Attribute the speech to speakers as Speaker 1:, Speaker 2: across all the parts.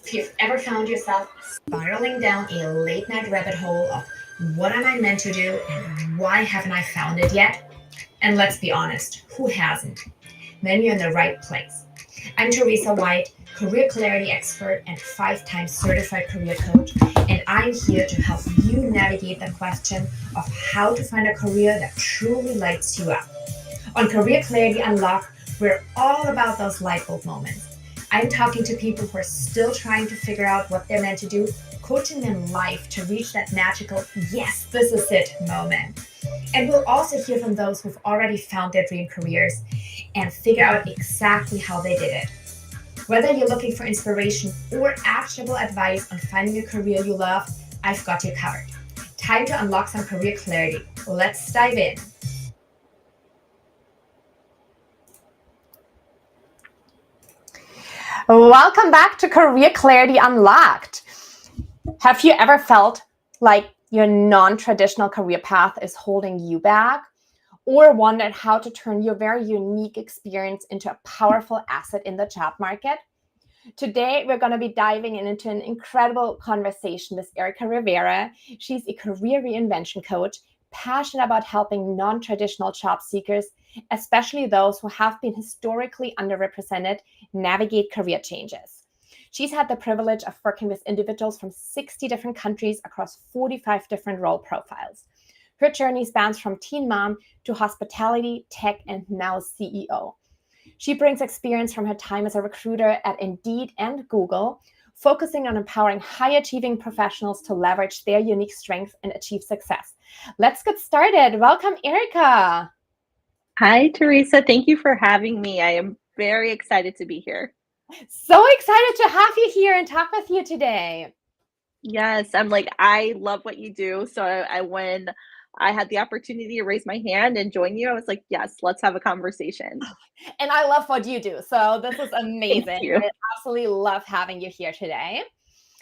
Speaker 1: If you've ever found yourself spiraling down a late night rabbit hole of what am I meant to do and why haven't I found it yet? And let's be honest, who hasn't? Then you're in the right place. I'm Theresa White, career clarity expert and 5-time certified career coach, and I'm here to help you navigate the question of how to find a career that truly lights you up. On Career Clarity Unlocked, we're all about those light bulb moments. I'm talking to people who are still trying to figure out what they're meant to do, coaching them live to reach that magical, yes, this is it moment. And we'll also hear from those who've already found their dream careers and figure out exactly how they did it. Whether you're looking for inspiration or actionable advice on finding a career you love, I've got you covered. Time to unlock some career clarity. Let's dive in. Welcome back to Career Clarity Unlocked. Have you ever felt like your non-traditional career path is holding you back? Or wondered how to turn your very unique experience into a powerful asset in the job market? Today, we're going to be diving into an incredible conversation with Erica Rivera. She's a career reinvention coach, passionate about helping non-traditional job seekers, especially those who have been historically underrepresented, navigate career changes. She's had the privilege of working with individuals from 60 different countries across 45 different role profiles. Her journey spans from teen mom to hospitality, tech, and now CEO. She brings experience from her time as a recruiter at Indeed and Google, focusing on empowering high-achieving professionals to leverage their unique strengths and achieve success. Let's get started. Welcome, Erica.
Speaker 2: Hi, Theresa. Thank you for having me. I am very excited to be here.
Speaker 1: So excited to have you here and talk with you today.
Speaker 2: Yes, I love what you do. So when I had the opportunity to raise my hand and join you, I was like, yes, let's have a conversation.
Speaker 1: And I love what you do. So this is amazing.
Speaker 2: Thank you.
Speaker 1: I absolutely love having you here today.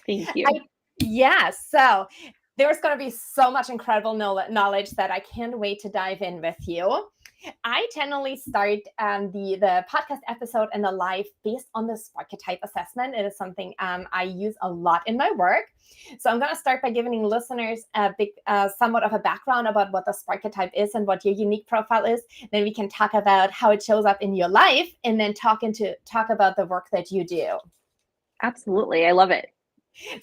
Speaker 2: Thank you.
Speaker 1: So there's going to be so much incredible knowledge that I can't wait to dive in with you. I generally start the podcast episode and the live based on the Sparketype assessment. It is something I use a lot in my work. So I'm going to start by giving listeners a big, somewhat of a background about what the Sparketype is and what your unique profile is. Then we can talk about how it shows up in your life, and then talk about the work that you do.
Speaker 2: Absolutely. I love it.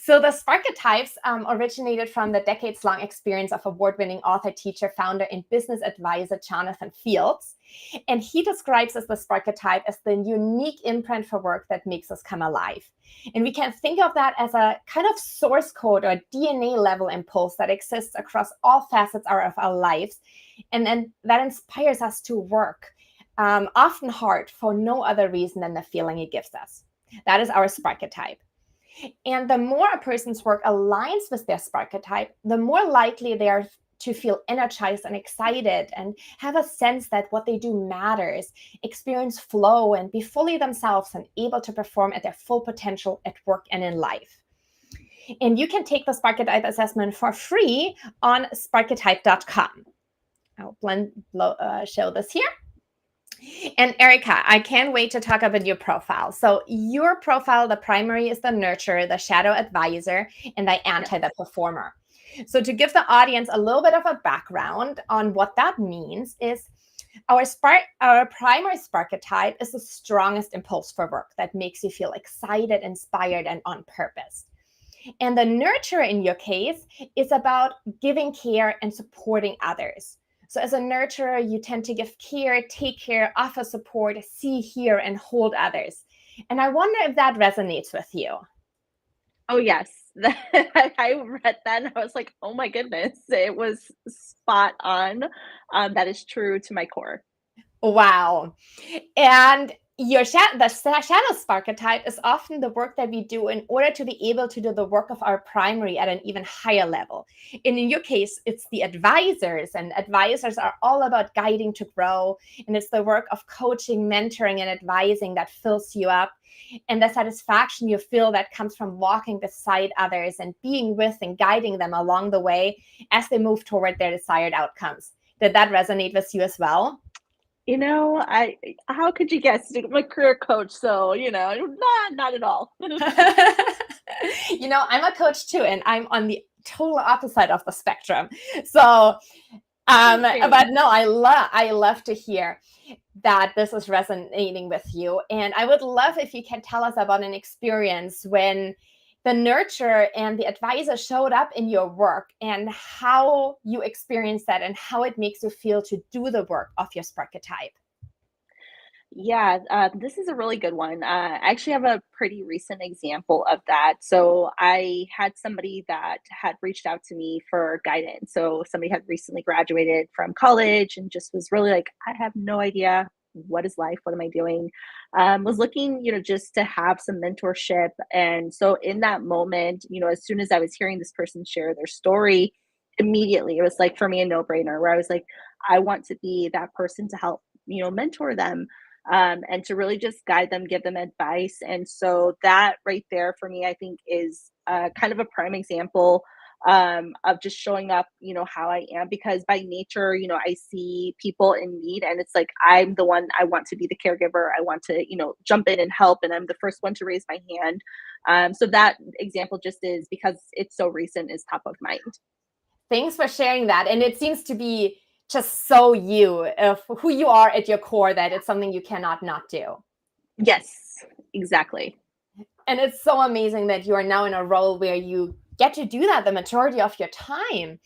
Speaker 1: So the Sparketypes originated from the decades-long experience of award-winning author, teacher, founder, and business advisor Jonathan Fields. And he describes as the Sparketype as the unique imprint for work that makes us come alive. And we can think of that as a kind of source code or DNA level impulse that exists across all facets of our lives. And then that inspires us to work, often hard, for no other reason than the feeling it gives us. That is our Sparketype. And the more a person's work aligns with their Sparketype, the more likely they are to feel energized and excited and have a sense that what they do matters, experience flow, and be fully themselves and able to perform at their full potential at work and in life. And you can take the Sparketype assessment for free on sparketype.com. I'll show this here. And Erica, I can't wait to talk about your profile. So your profile, the primary is the nurturer, the shadow advisor, and the anti, the performer. So to give the audience a little bit of a background on what that means is our primary Sparketype is the strongest impulse for work that makes you feel excited, inspired, and on purpose. And the nurturer in your case is about giving care and supporting others. So as a nurturer, you tend to give care, take care, offer support, see, hear, and hold others. And I wonder if that resonates with you.
Speaker 2: Oh, yes. I read that and I was like, oh my goodness, it was spot on. That is true to my core.
Speaker 1: Wow. And the shadow Sparketype is often the work that we do in order to be able to do the work of our primary at an even higher level. And in your case, it's the advisors, and advisors are all about guiding to grow. And it's the work of coaching, mentoring, and advising that fills you up. And the satisfaction you feel that comes from walking beside others and being with and guiding them along the way as they move toward their desired outcomes. Did that resonate with you as well?
Speaker 2: How could you guess? I'm a career coach, so, not at all.
Speaker 1: I'm a coach too, and I'm on the total opposite of the spectrum. So, but
Speaker 2: Same.
Speaker 1: no, I love to hear that this is resonating with you. And I would love if you can tell us about an experience when the nurture and the advisor showed up in your work and how you experienced that and how it makes you feel to do the work of your Sparketype.
Speaker 2: Yeah, this is a really good one. I actually have a pretty recent example of that. So I had somebody that had reached out to me for guidance. So somebody had recently graduated from college and just was really like, I have no idea what is life, what am I doing? Was looking, just to have some mentorship. And so in that moment, as soon as I was hearing this person share their story, immediately it was like for me a no-brainer where I was like, I want to be that person to help, mentor them, and to really just guide them, give them advice. And so that right there for me, I think is kind of a prime example of just showing up, how I am, because by nature, I see people in need and it's like, I'm the one, I want to be the caregiver. I want to, jump in and help. And I'm the first one to raise my hand. So that example just is because it's so recent is top of mind.
Speaker 1: Thanks for sharing that. And it seems to be just so you, of who you are at your core, that it's something you cannot not do.
Speaker 2: Yes, exactly.
Speaker 1: And it's so amazing that you are now in a role where you get to do that the majority of your time.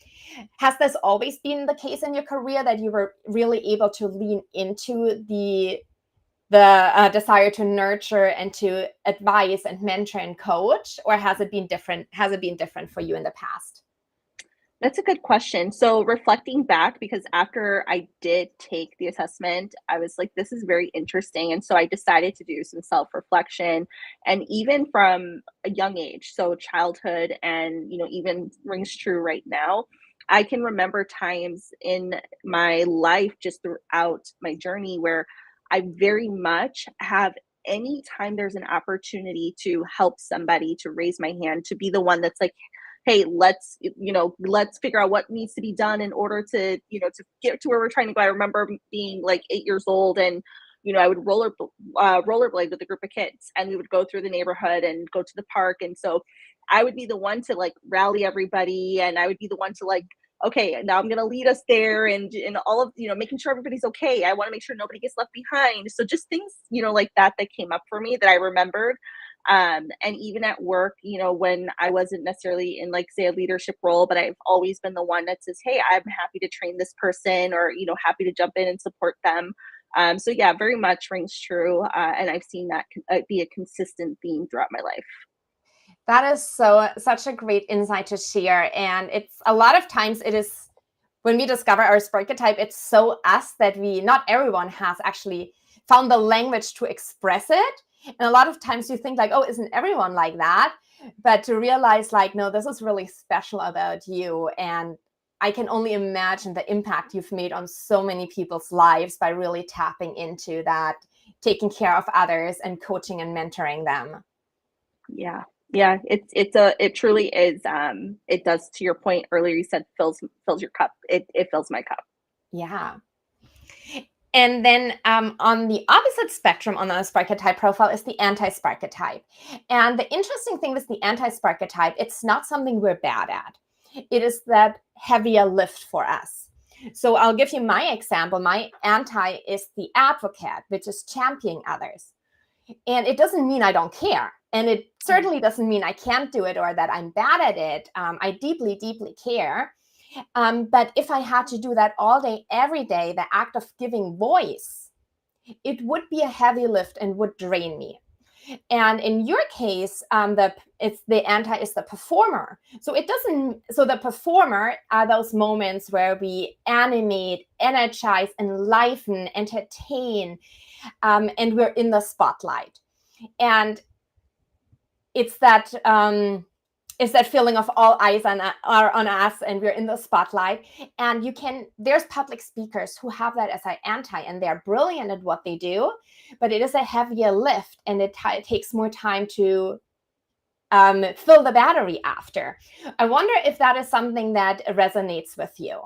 Speaker 1: Has this always been the case in your career that you were really able to lean into the desire to nurture and to advise and mentor and coach, or has it been different? Has it been different for you in the past?
Speaker 2: That's a good question. So reflecting back, because after I did take the assessment, I was like, this is very interesting. And so I decided to do some self-reflection and even from a young age, so childhood and, even rings true right now. I can remember times in my life just throughout my journey where I very much have anytime there's an opportunity to help somebody, to raise my hand, to be the one that's like, hey, let's figure out what needs to be done in order to, to get to where we're trying to go. I remember being like 8 years old and, I would rollerblade with a group of kids and we would go through the neighborhood and go to the park. And so I would be the one to like rally everybody and I would be the one to like, okay, now I'm going to lead us there and all of, making sure everybody's okay. I want to make sure nobody gets left behind. So just things, like that came up for me that I remembered, and even at work, when I wasn't necessarily in like say a leadership role, but I've always been the one that says, hey, I'm happy to train this person or, happy to jump in and support them. So yeah, very much rings true. And I've seen that be a consistent theme throughout my life.
Speaker 1: That is such a great insight to share. And it's a lot of times it is when we discover our Sparketype, it's so us that not everyone has actually found the language to express it. And a lot of times you think like, oh, isn't everyone like that? But to realize like, no, this is really special about you. And I can only imagine the impact you've made on so many people's lives by really tapping into that, taking care of others and coaching and mentoring them.
Speaker 2: Yeah. Yeah, it truly is. It does, to your point earlier, you said fills your cup. It fills my cup.
Speaker 1: Yeah. And then on the opposite spectrum on the Sparketype profile is the anti-Sparketype. And the interesting thing with the anti-Sparketype, it's not something we're bad at. It is that heavier lift for us. So I'll give you my example. My anti is the advocate, which is championing others. And it doesn't mean I don't care. And it certainly doesn't mean I can't do it or that I'm bad at it. I deeply, deeply care. But if I had to do that all day, every day, the act of giving voice, it would be a heavy lift and would drain me. And in your case, the anti is the performer. So it doesn't. So the performer are those moments where we animate, energize, enliven, entertain, and we're in the spotlight. And it's that. Is that feeling of all eyes are on us and we're in the spotlight. And there's public speakers who have that as an anti and they're brilliant at what they do, but it is a heavier lift and it takes more time to fill the battery after. I wonder if that is something that resonates with you.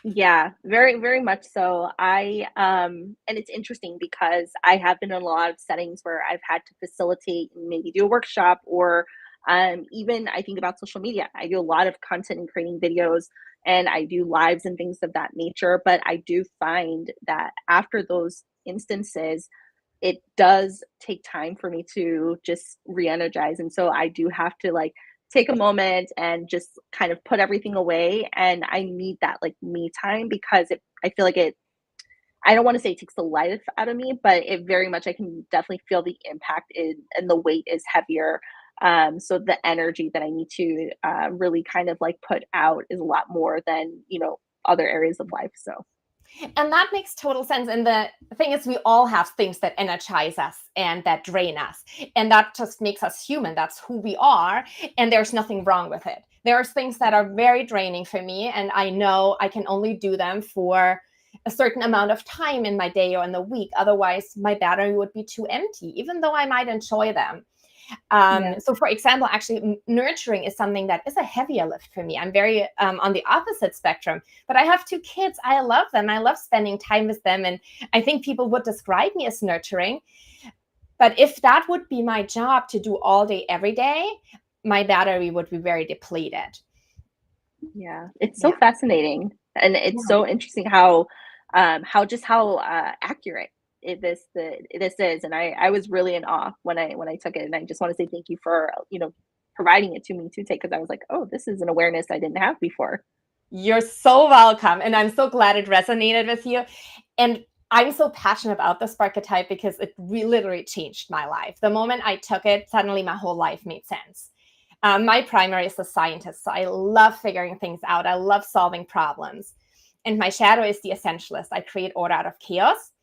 Speaker 2: Yeah, very, very much so. And it's interesting because I have been in a lot of settings where I've had to facilitate and maybe do a workshop or Even I think about social media. I do a lot of content and creating videos, and I do lives and things of that nature. But I do find that after those instances, it does take time for me to just re-energize. And so I do have to like take a moment and just kind of put everything away. And I need that like me time because I feel like I don't want to say it takes the life out of me, but it very much, I can definitely feel the impact and the weight is heavier. So the energy that I need to really kind of like put out is a lot more than, other areas of life. So
Speaker 1: And that makes total sense. And the thing is, we all have things that energize us and that drain us. And that just makes us human. That's who we are. And there's nothing wrong with it. There's things that are very draining for me. And I know I can only do them for a certain amount of time in my day or in the week. Otherwise, my battery would be too empty, even though I might enjoy them.
Speaker 2: yeah.
Speaker 1: So for example, actually nurturing is something that is a heavier lift for me. I'm very on the opposite spectrum, but I have 2 kids. I love them. I love spending time with them. And I think people would describe me as nurturing. But if that would be my job to do all day, every day, my battery would be very depleted.
Speaker 2: Yeah, it's so
Speaker 1: Yeah.
Speaker 2: fascinating, and it's
Speaker 1: Yeah.
Speaker 2: so interesting how accurate this is, and I was really in awe when I took it, and I just want to say thank you for providing it to me to take because I was like, oh, this is an awareness I didn't have before.
Speaker 1: You're so welcome. And I'm so glad it resonated with you. And I'm so passionate about the Sparketype because it literally changed my life. The moment I took it, suddenly my whole life made sense. My primary is a scientist, so I love figuring things out. I love solving problems. And my shadow is the essentialist. I create order out of chaos.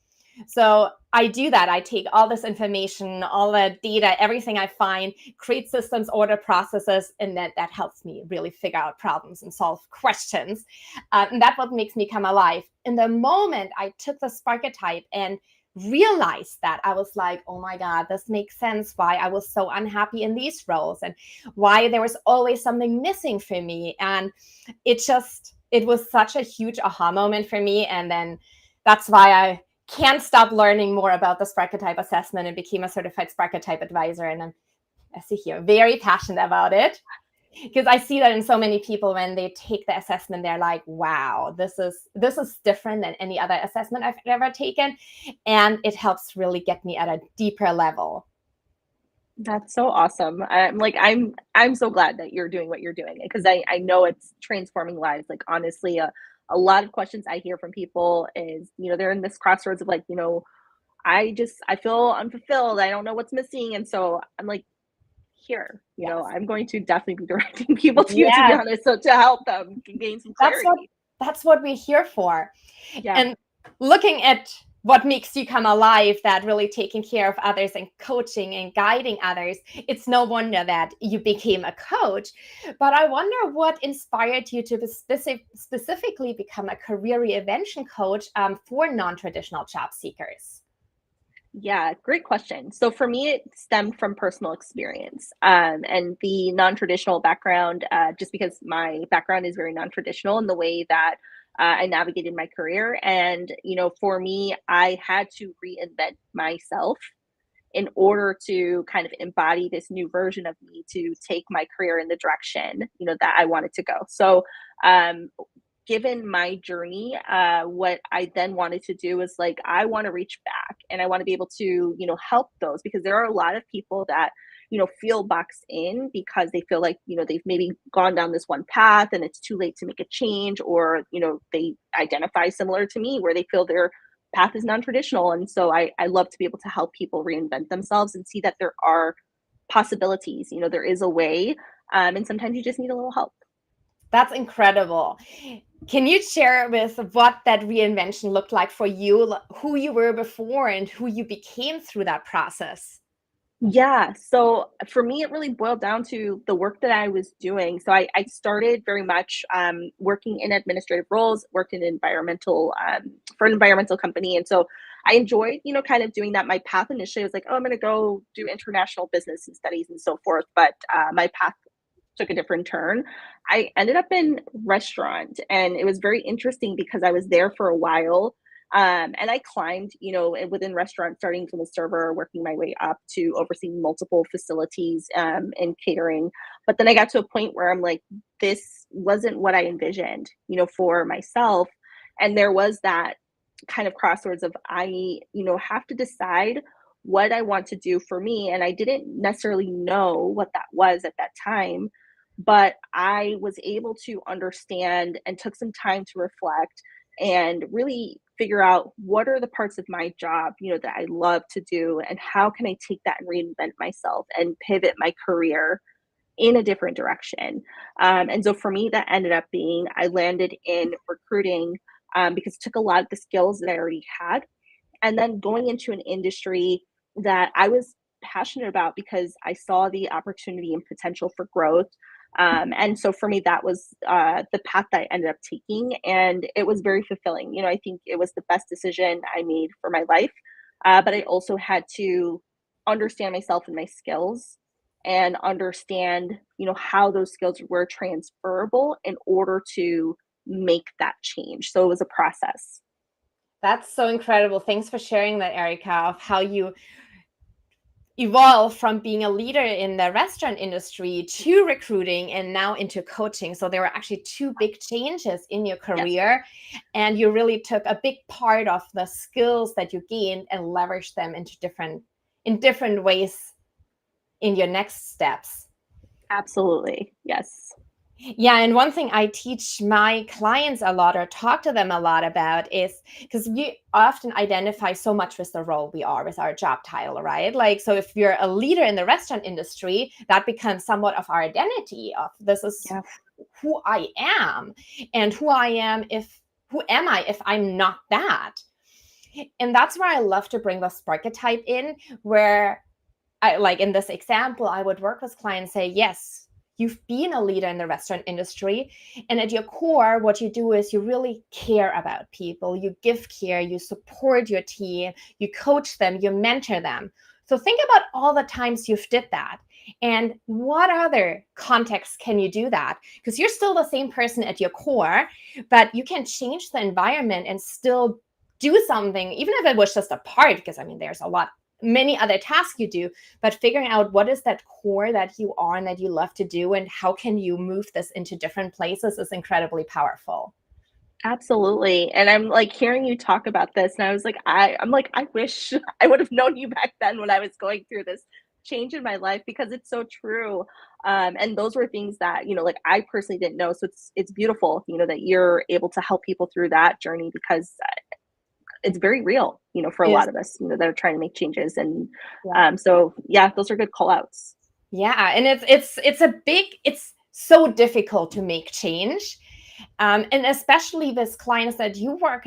Speaker 1: So I do that. I take all this information, all the data, everything I find, create systems, order processes, and that helps me really figure out problems and solve questions. And that's what makes me come alive. In the moment I took the Sparketype and realized that, I was like, oh my God, this makes sense why I was so unhappy in these roles and why there was always something missing for me. And it was such a huge aha moment for me. And then that's why I can't stop learning more about the Sparketype assessment and became a certified Sparketype advisor. And I'm, as you hear, very passionate about it because I see that in so many people when they take the assessment, they're like, wow, this is different than any other assessment I've ever taken. And it helps really get me at a deeper level.
Speaker 2: That's so awesome. I'm so glad that you're doing what you're doing because I know it's transforming lives. Like honestly, a lot of questions I hear from people is, they're in this crossroads of like, I feel unfulfilled. I don't know what's missing. And so I'm like, here,
Speaker 1: Yes.
Speaker 2: I'm going to definitely be directing people to be
Speaker 1: Yes.
Speaker 2: honest, so to help them gain some
Speaker 1: That's what
Speaker 2: clarity.
Speaker 1: that's what we're here for.
Speaker 2: Yeah.
Speaker 1: And looking at what makes you come alive, that really taking care of others and coaching and guiding others, it's no wonder that you became a coach. But I wonder what inspired you to specifically become a career reinvention coach for non-traditional job seekers.
Speaker 2: Yeah, great question. So for me, it stemmed from personal experience and the non-traditional background, just because my background is very non-traditional in the way that I navigated my career. And, for me, I had to reinvent myself in order to kind of embody this new version of me to take my career in the direction, that I wanted to go. So, um, given my journey, what I then wanted to do is like, I want to reach back and I want to be able to, help those because there are a lot of people that, feel boxed in because they feel like, they've maybe gone down this one path and it's too late to make a change, or, they identify similar to me where they feel their path is non-traditional. And so I love to be able to help people reinvent themselves and see that there are possibilities, there is a way. And sometimes you just need a little help.
Speaker 1: That's incredible. Can you share with what that reinvention looked like for you, who you were before and who you became through that process?
Speaker 2: Yeah. So for me, it really boiled down to the work that I was doing. So I started very much working in administrative roles, worked in environmental for an environmental company, and so I enjoyed, kind of doing that. My path initially was like, oh, I'm going to go do international business and studies and so forth, but my path took a different turn. I ended up in restaurant, and it was very interesting because I was there for a while. And I climbed, within restaurants, starting from the server, working my way up to overseeing multiple facilities in catering. But then I got to a point where I'm like, this wasn't what I envisioned, for myself. And there was that kind of crossroads of have to decide what I want to do for me. And I didn't necessarily know what that was at that time, but I was able to understand and took some time to reflect and really figure out what are the parts of my job, that I love to do, and how can I take that and reinvent myself and pivot my career in a different direction. And so for me, that ended up being I landed in recruiting because it took a lot of the skills that I already had, and then going into an industry that I was passionate about because I saw the opportunity and potential for growth. And so for me, that was the path that I ended up taking. And it was very fulfilling. I think it was the best decision I made for my life. But I also had to understand myself and my skills and understand, how those skills were transferable in order to make that change. So it was a process.
Speaker 1: That's so incredible. Thanks for sharing that, Erica, of how you evolve from being a leader in the restaurant industry to recruiting and now into coaching. So there were actually two big changes in your
Speaker 2: Yes.
Speaker 1: career, and you really took a big part of the skills that you gained and leveraged them into different ways in your next steps.
Speaker 2: Absolutely. Yes.
Speaker 1: Yeah, and one thing I teach my clients a lot or talk to them a lot about is because we often identify so much with the role we are, with our job title, right? Like, so if you're a leader in the restaurant industry, that becomes somewhat of our identity of this is who I am, and who am I if I'm not that? And that's where I love to bring the Sparketype in, where I, like in this example, I would work with clients, say, yes, you've been a leader in the restaurant industry. And at your core, what you do is you really care about people. You give care, you support your team, you coach them, you mentor them. So think about all the times you've did that. And what other contexts can you do that? Because you're still the same person at your core, but you can change the environment and still do something, even if it was just a part, because I mean, there's many other tasks you do, but figuring out what is that core that you are and that you love to do, and how can you move this into different places is incredibly powerful.
Speaker 2: Absolutely. And I'm like hearing you talk about this, and I was like, I'm like, I wish I would have known you back then when I was going through this change in my life, because it's so true. And those were things that, like I personally didn't know. So it's beautiful, that you're able to help people through that journey, because it's very real, for a lot of us, that are trying to make changes. And so yeah, those are good call outs.
Speaker 1: Yeah, and it's so difficult to make change. And especially with clients that you work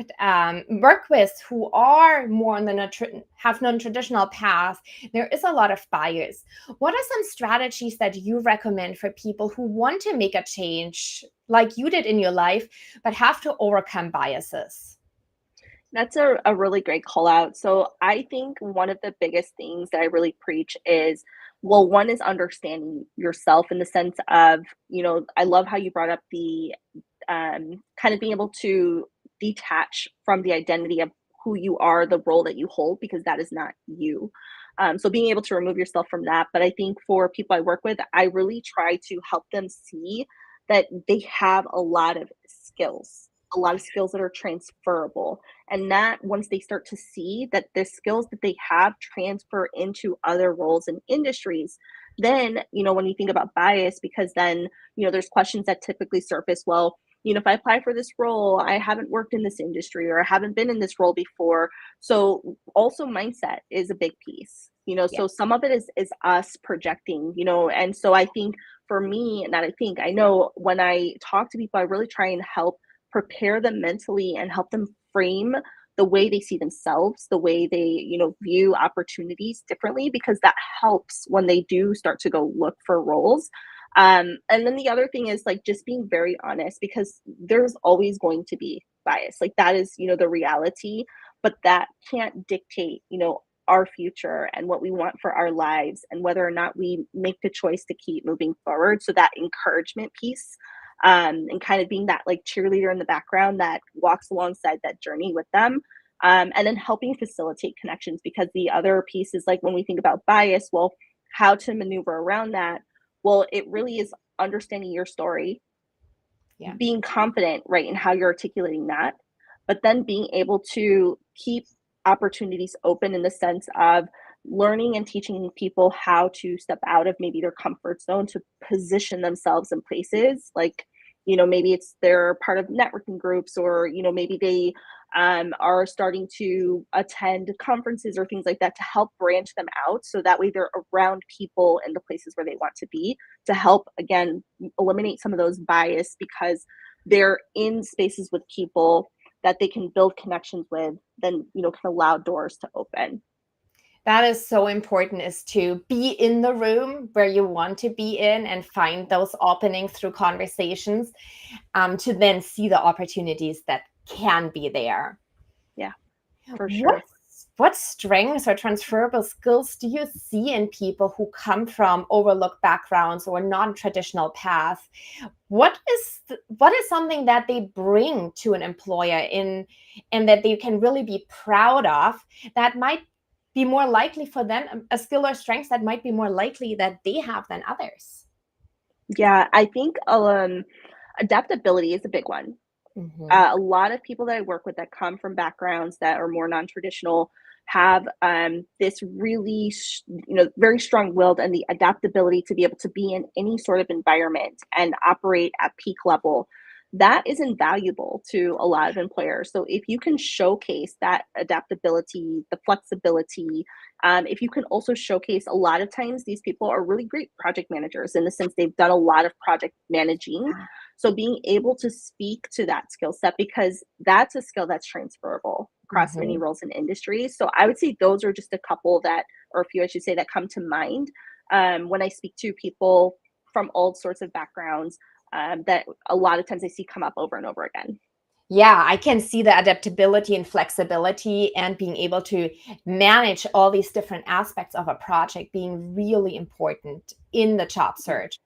Speaker 1: with who are more on have non-traditional paths, there is a lot of bias. What are some strategies that you recommend for people who want to make a change like you did in your life, but have to overcome biases?
Speaker 2: That's a really great call out. So I think one of the biggest things that I really preach is, well, one is understanding yourself in the sense of, I love how you brought up the kind of being able to detach from the identity of who you are, the role that you hold, because that is not you. So being able to remove yourself from that. But I think for people I work with, I really try to help them see that they have a lot of skills that are transferable. And that once they start to see that the skills that they have transfer into other roles and industries, then, when you think about bias, because then, there's questions that typically surface. Well, if I apply for this role, I haven't worked in this industry, or I haven't been in this role before. So also mindset is a big piece, so some of it is us projecting, and so I think for me, and that I know when I talk to people, I really try and help prepare them mentally and help them frame the way they see themselves, the way they, view opportunities differently, because that helps when they do start to go look for roles. And then the other thing is like just being very honest, because there's always going to be bias. Like that is, the reality, but that can't dictate, our future and what we want for our lives and whether or not we make the choice to keep moving forward. So that encouragement piece, and kind of being that like cheerleader in the background that walks alongside that journey with them. and then helping facilitate connections, because the other piece is like when we think about bias, well, how to maneuver around that. Well, it really is understanding your story,
Speaker 1: Yeah.
Speaker 2: being confident, right, in how you're articulating that, but then being able to keep opportunities open in the sense of learning and teaching people how to step out of maybe their comfort zone to position themselves in places like, maybe it's they're part of networking groups, or maybe they are starting to attend conferences or things like that, to help branch them out so that way they're around people in the places where they want to be, to help again eliminate some of those bias, because they're in spaces with people that they can build connections with, then can allow doors to open.
Speaker 1: That is so important, is to be in the room where you want to be in and find those openings through conversations, to then see the opportunities that can be there.
Speaker 2: Yeah, for
Speaker 1: What
Speaker 2: sure.
Speaker 1: what strengths or transferable skills do you see in people who come from overlooked backgrounds or non-traditional paths? What is something that they bring to an employer in, and that they can really be proud of, that might be more likely for them, a skill or strengths that might be more likely that they have than others?
Speaker 2: Yeah, I think adaptability is a big one.
Speaker 1: Mhm.
Speaker 2: A lot of people that I work with that come from backgrounds that are more non-traditional have this really, very strong-willed, and the adaptability to be able to be in any sort of environment and operate at peak level. That is invaluable to a lot of employers. So if you can showcase that adaptability, the flexibility, if you can also showcase, a lot of times these people are really great project managers in the sense they've done a lot of project managing, so being able to speak to that skill set, because that's a skill that's transferable across many
Speaker 1: Mhm.
Speaker 2: roles and industries. So I would say those are just a couple that, or a few, I should say, that come to mind when I speak to people from all sorts of backgrounds, that a lot of times I see come up over and over again.
Speaker 1: Yeah, I can see the adaptability and flexibility and being able to manage all these different aspects of a project being really important in the job
Speaker 2: Yeah.
Speaker 1: search.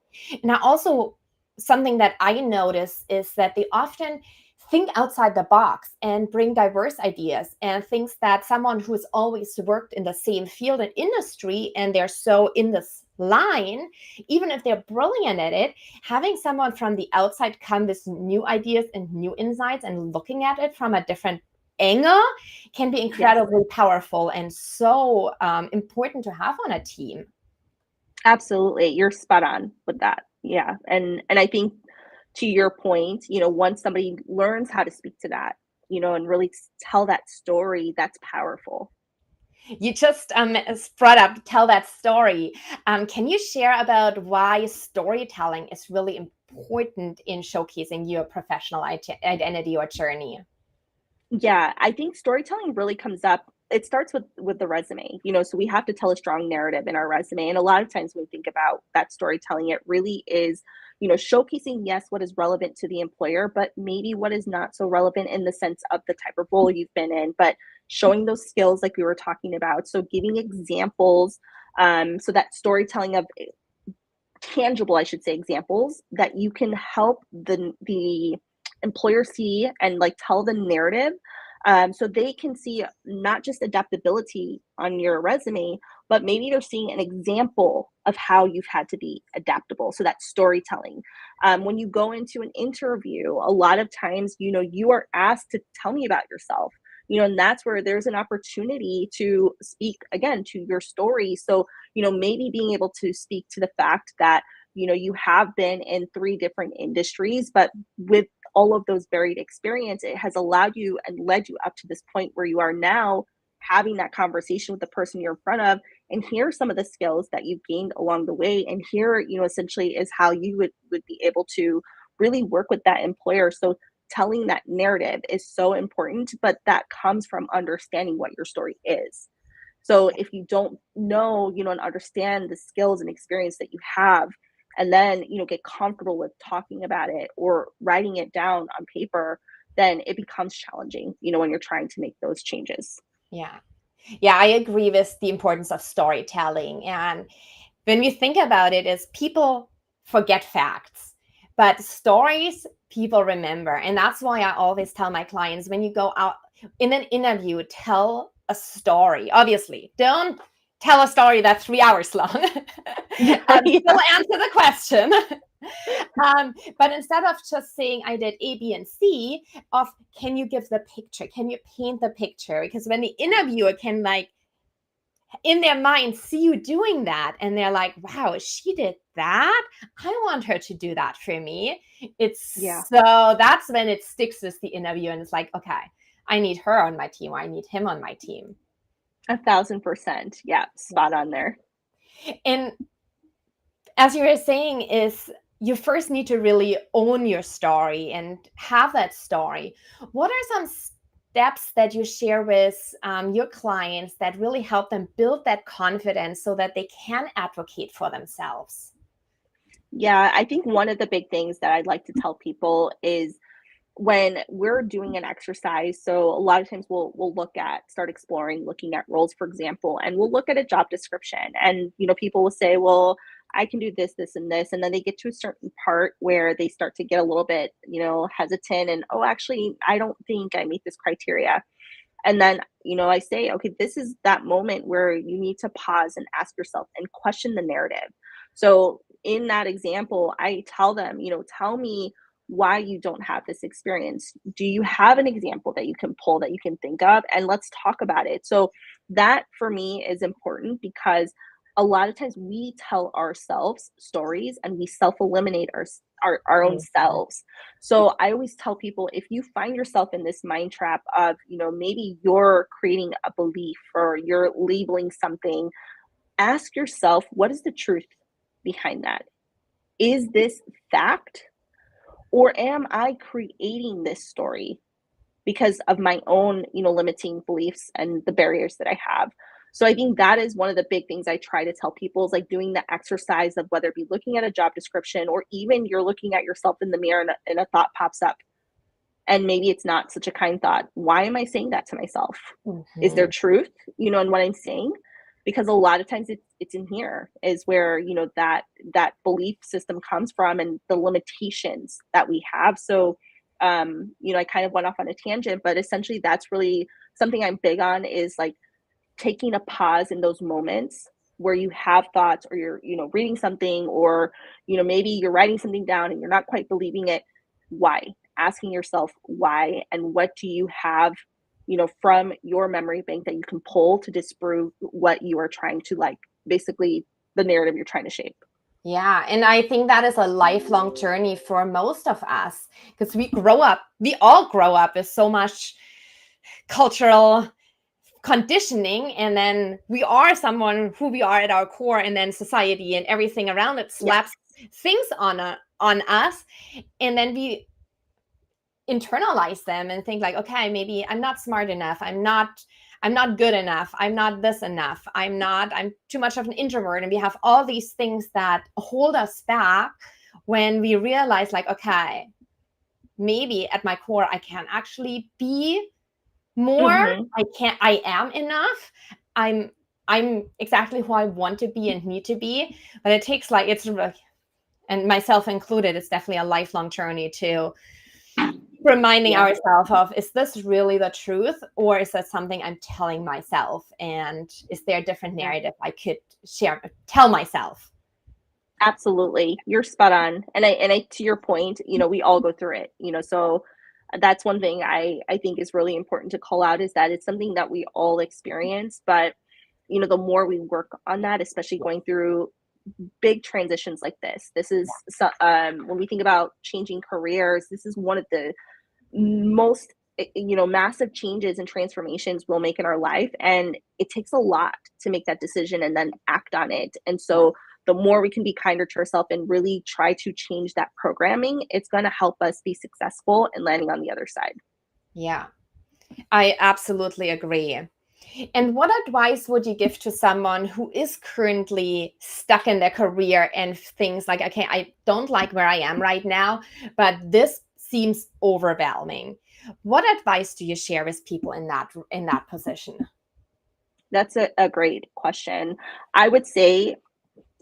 Speaker 1: Now, also, something that I notice is that they often think outside the box and bring diverse ideas and things that someone who's always worked in the same field and industry, and they're so in this line, even if they're brilliant at it, having someone from the outside come with new ideas and new insights and looking at it from a different angle can be
Speaker 2: Yes,
Speaker 1: incredibly powerful and so important to have on a team.
Speaker 2: absolutely. You're spot on with that. Yeah. And I think to your point, once somebody learns how to speak to that, and really tell that story, that's powerful.
Speaker 1: You just brought up tell that story. Can you share about why storytelling is really important in showcasing your professional identity or journey?
Speaker 2: Yeah, I think storytelling really comes up. It starts with the resume, so we have to tell a strong narrative in our resume. And a lot of times when we think about that storytelling, it really is, showcasing, yes, what is relevant to the employer, but maybe what is not so relevant in the sense of the type of role you've been in, but showing those skills like we were talking about. So giving examples, so that storytelling of tangible, I should say, examples that you can help the employer see and like tell the narrative, so they can see not just adaptability on your resume, but maybe they're seeing an example of how you've had to be adaptable. So that's storytelling. When you go into an interview, a lot of times, you are asked to tell me about yourself. And that's where there's an opportunity to speak again to your story. So maybe being able to speak to the fact that, you have been in three different industries, but with all of those varied experience, it has allowed you and led you up to this point where you are now having that conversation with the person you're in front of. And here are some of the skills that you've gained along the way. And here, essentially is how you would be able to really work with that employer. So telling that narrative is so important, but that comes from understanding what your story is. So if you don't know, and understand the skills and experience that you have, and then, get comfortable with talking about it or writing it down on paper, then it becomes challenging, when you're trying to make those changes.
Speaker 1: Yeah. Yeah, I agree with the importance of storytelling. And when we think about it, is people forget facts, but stories people remember. And that's why I always tell my clients, when you go out in an interview, tell a story. Obviously, don't tell a story that's 3 hours long.
Speaker 2: Yeah.
Speaker 1: Still answer the question. But instead of just saying I did A, B, and C, of can you give the picture? Can you paint the picture? Because when the interviewer can like in their mind see you doing that and they're like, wow, she did that, I want her to do that for me. So that's when it sticks with the interview and it's like, okay, I need her on my team, or I need him on my team.
Speaker 2: 1,000%. Yeah, spot on there.
Speaker 1: And as you were saying, is you first need to really own your story and have that story. What are some steps that you share with your clients that really help them build that confidence so that they can advocate for themselves?
Speaker 2: Yeah, I think one of the big things that I'd like to tell people is when we're doing an exercise, so a lot of times we'll start exploring, looking at roles, for example, and we'll look at a job description, and people will say, well, I can do this, this, and this, and then they get to a certain part where they start to get a little bit, hesitant, and oh, actually, I don't think I meet this criteria. And then, I say, okay, this is that moment where you need to pause and ask yourself and question the narrative. So in that example, I tell them, tell me why you don't have this experience. Do you have an example that you can pull, that you can think of? And let's talk about it. So that for me is important because a lot of times we tell ourselves stories and we self-eliminate our own selves. So I always tell people, if you find yourself in this mind trap of, maybe you're creating a belief or you're labeling something, ask yourself, what is the truth behind that? Is this fact? Or am I creating this story because of my own, limiting beliefs and the barriers that I have? So I think that is one of the big things I try to tell people, is like doing the exercise of whether it be looking at a job description or even you're looking at yourself in the mirror and a thought pops up. And maybe it's not such a kind thought. Why am I saying that to myself?
Speaker 1: Mm-hmm.
Speaker 2: Is there truth, in what I'm saying? Because a lot of times it's in here is where, that belief system comes from and the limitations that we have. So, I kind of went off on a tangent, but essentially that's really something I'm big on, is like taking a pause in those moments where you have thoughts or you're, reading something, or, maybe you're writing something down and you're not quite believing it. Why? Asking yourself why, and what do you have, from your memory bank that you can pull to disprove what you are trying to, like, basically the narrative you're trying to shape.
Speaker 1: Yeah. And I think that is a lifelong journey for most of us, because we all grow up with so much cultural conditioning, and then we are someone who we are at our core, and then society and everything around it slaps things on us, and then we internalize them and think like, okay, maybe I'm not smart enough, I'm not good enough, I'm not this enough, I'm too much of an introvert, and we have all these things that hold us back when we realize like, okay, maybe at my core I can actually be more. I am enough. I'm exactly who I want to be and need to be. But it takes and myself included, it's definitely a lifelong journey to reminding ourselves of, is this really the truth, or is that something I'm telling myself? And is there a different narrative I could tell myself?
Speaker 2: Absolutely. You're spot on. And I, to your point, we all go through it, so that's one thing I think is really important to call out, is that it's something that we all experience. But, the more we work on that, especially going through big transitions like this is, when we think about changing careers, this is one of the most, massive changes and transformations we'll make in our life. And it takes a lot to make that decision and then act on it. And so the more we can be kinder to ourselves and really try to change that programming, it's going to help us be successful in landing on the other side.
Speaker 1: Yeah, I absolutely agree. And what advice would you give to someone who is currently stuck in their career and thinks like, okay, I don't like where I am right now, but this seems overwhelming? What advice do you share with people in that position?
Speaker 2: That's a great question. I would say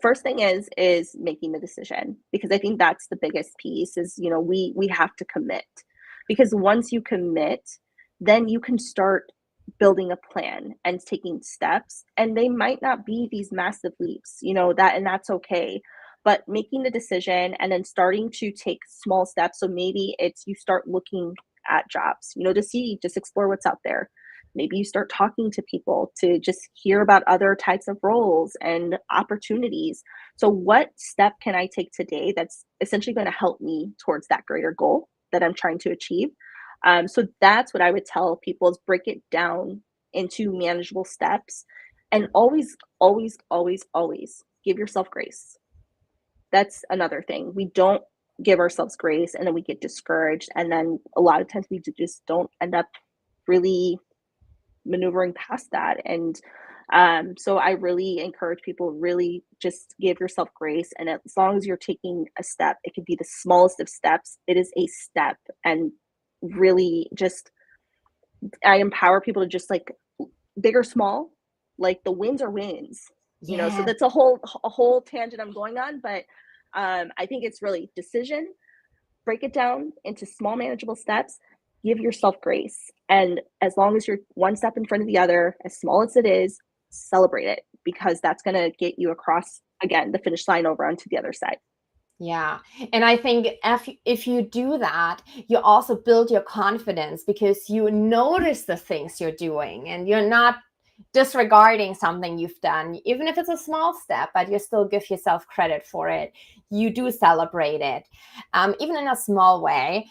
Speaker 2: first thing is making the decision, because I think that's the biggest piece is, we have to commit, because once you commit, then you can start building a plan and taking steps. And they might not be these massive leaps, and that's okay. But making the decision and then starting to take small steps. So maybe it's you start looking at jobs, just explore what's out there. Maybe you start talking to people to just hear about other types of roles and opportunities. So, what step can I take today that's essentially going to help me towards that greater goal that I'm trying to achieve? So that's what I would tell people is break it down into manageable steps and always, always, always, always give yourself grace. That's another thing. We don't give ourselves grace and then we get discouraged. And then a lot of times we just don't end up really maneuvering past that. And so I really encourage people, really just give yourself grace. And as long as you're taking a step, it could be the smallest of steps. It is a step. And really just, I empower people to just like big or small, like the wins are wins, so
Speaker 1: Yeah.
Speaker 2: that's a whole tangent I'm going on. But I think it's really decision, break it down into small manageable steps, give yourself grace. And as long as you're one step in front of the other, as small as it is, celebrate it, because that's going to get you across again the finish line over onto the other side.
Speaker 1: Yeah. And I think if you do that, you also build your confidence because you notice the things you're doing and you're not disregarding something you've done, even if it's a small step, but you still give yourself credit for it. You do celebrate it, even in a small way.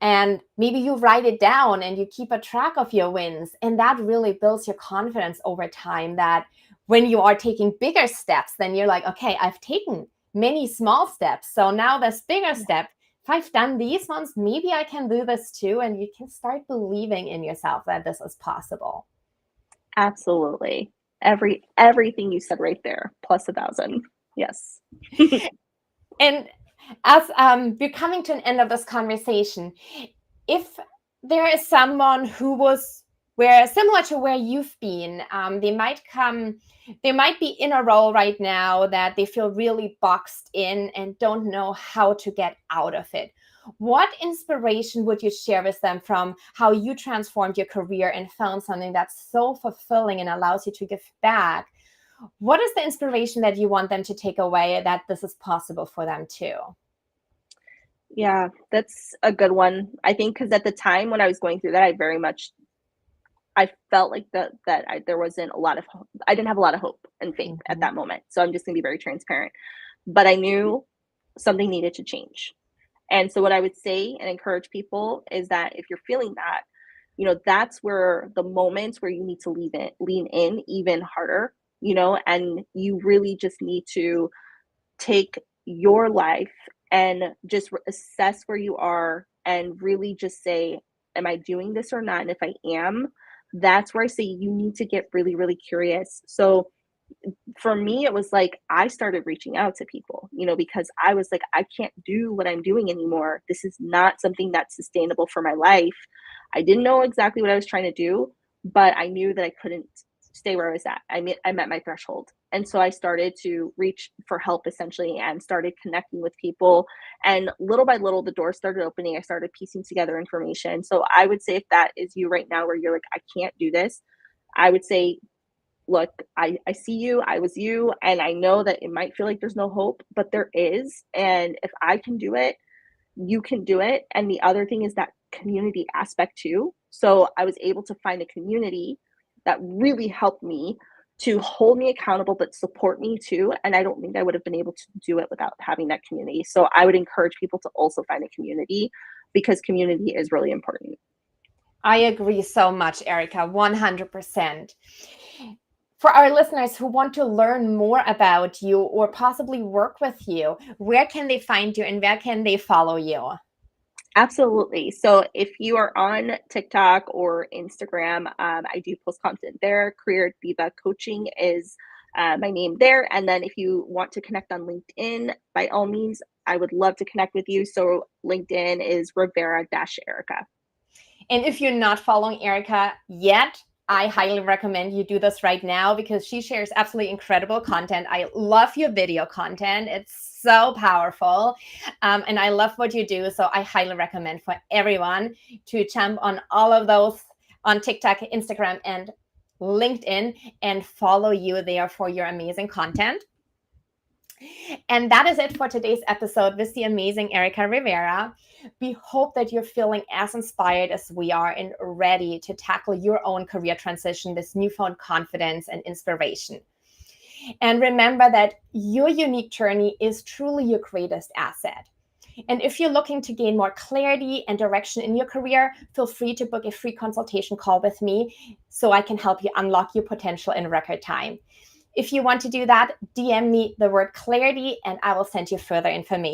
Speaker 1: And maybe you write it down and you keep a track of your wins. And that really builds your confidence over time, that when you are taking bigger steps, then you're like, okay, I've taken many small steps. So now this bigger step, if I've done these ones, maybe I can do this too. And you can start believing in yourself that this is possible.
Speaker 2: Absolutely. Everything you said right there, plus 1,000. Yes.
Speaker 1: And as we're coming to an end of this conversation, if there is someone who was similar to where you've been, they might be in a role right now that they feel really boxed in and don't know how to get out of it. What inspiration would you share with them from how you transformed your career and found something that's so fulfilling and allows you to give back? What is the inspiration that you want them to take away that this is possible for them too?
Speaker 2: Yeah, that's a good one. I think because at the time when I was going through that, I felt like there wasn't a lot of hope. I didn't have a lot of hope and faith at that moment. So I'm just going to be very transparent. But I knew something needed to change. And so what I would say and encourage people is that if you're feeling that, that's where the moments where you need to lean in even harder, and you really just need to take your life and just assess where you are and really just say, am I doing this or not? And if I am, that's where I say you need to get really, really curious. So for me, it was like I started reaching out to people, because I was like, I can't do what I'm doing anymore. This is not something that's sustainable for my life. I didn't know exactly what I was trying to do, but I knew that I couldn't stay where I was at. I met my threshold. And so I started to reach for help essentially and started connecting with people. And little by little, the doors started opening. I started piecing together information. So I would say if that is you right now, where you're like, I can't do this, I would say, look, I see you, I was you, and I know that it might feel like there's no hope, but there is. And if I can do it, you can do it. And the other thing is that community aspect too. So I was able to find a community that really helped me to hold me accountable, but support me too. And I don't think I would have been able to do it without having that community. So I would encourage people to also find a community, because community is really important.
Speaker 1: I agree so much, Erica, 100%. For our listeners who want to learn more about you or possibly work with you, where can they find you and where can they follow you?
Speaker 2: Absolutely. So if you are on TikTok or Instagram, I do post content there. Career Diva Coaching is my name there. And then if you want to connect on LinkedIn, by all means, I would love to connect with you. So LinkedIn is Rivera-Erica.
Speaker 1: And if you're not following Erica yet, I highly recommend you do this right now because she shares absolutely incredible content. I love your video content. It's so powerful. And I love what you do. So I highly recommend for everyone to jump on all of those on TikTok, Instagram, and LinkedIn, and follow you there for your amazing content. And that is it for today's episode with the amazing Erica Rivera. We hope that you're feeling as inspired as we are and ready to tackle your own career transition with newfound confidence and inspiration. And remember that your unique journey is truly your greatest asset. And if you're looking to gain more clarity and direction in your career, feel free to book a free consultation call with me so I can help you unlock your potential in record time. If you want to do that, DM me the word clarity and I will send you further information.